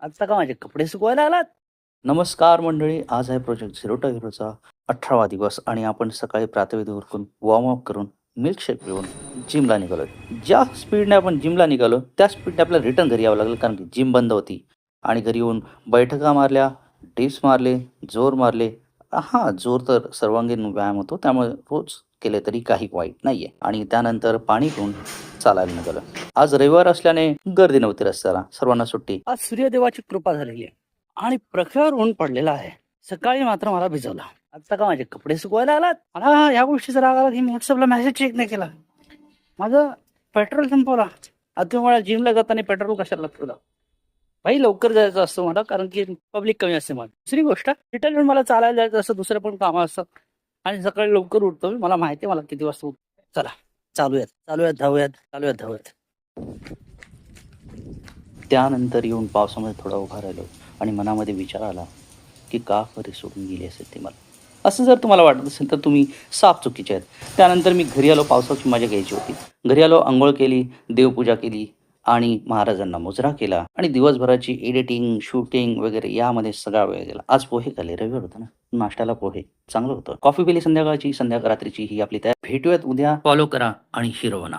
आता का माझे कपडे सुकवायला आलात? नमस्कार मंडळी, आज आहे प्रोजेक्ट झिरो टू हिरोचा 18वा दिवस आणि आपण सकाळी प्रातःवेधी उरकून वॉर्मअप करून मिल्कशेक पिऊन जिमला निघालो. ज्या स्पीडने आपण जिमला निघालो त्या स्पीडने आपल्याला रिटर्न घरी यावं लागलं, कारण की जिम बंद होती. आणि घरी येऊन बैठका मारल्या, डिप्स मारले, जोर मारले. हां, जोर तर सर्वांगीण व्यायाम होतो, त्यामुळे रोज केले तरी काही वाईट नाही आहे. आणि त्यानंतर पाणी पिऊन चालायला निघालो. आज रविवार असल्याने गर्दी नव्हती रस्त्याला, सर्वांना सुट्टी. आज सूर्यदेवाची कृपा झालेली आहे आणि प्रखर ऊन पडलेला आहे. सकाळी मात्र मला भिजवला. आता का माझे कपडे सुकवायला आलात? मला या गोष्टीचा राग आला की मी व्हॉट्सअपला मेसेज चेक नाही केला. माझं पेट्रोल संपवला. आता तुम्ही मला जिमला जाताना पेट्रोल कशाला लागतं? भाई लवकर जायचं असतं मला, कारण की पब्लिक कमी असते. मला दुसरी गोष्ट रिटर्न येऊन मला चालायला जायचं असतं, दुसरं पण कामं असतात आणि सकाळी लवकर उठतो मी. मला माहिती आहे मला किती वाजता चला धावूयात. त्यानंतर येऊन पावसामध्ये थोडा उभा राहिलो आणि मनामध्ये विचार आला की का बरे सोडून गेली असेल ते मला. असं जर तुम्हाला वाटत असेल तर तुम्ही साफ चुकीचे आहेत. त्यानंतर मी घरी आलो, पावसाची मजा घ्यायची होती. घरी आलो, अंघोळ केली, देवपूजा केली आणि महाराजांना मुजरा केला आणि दिवसभराची एडिटिंग, शूटिंग वगैरे यामध्ये सगळा वेळ गेला. आज पोहे खाल्ले, रविवार होता ना, नाश्त्याला पोहे चांगलं होतं. कॉफी पिली संध्याकाळची, रात्रीची ही आपली तयार. भेटूयात उद्या. फॉलो करा आणि हिरो बना.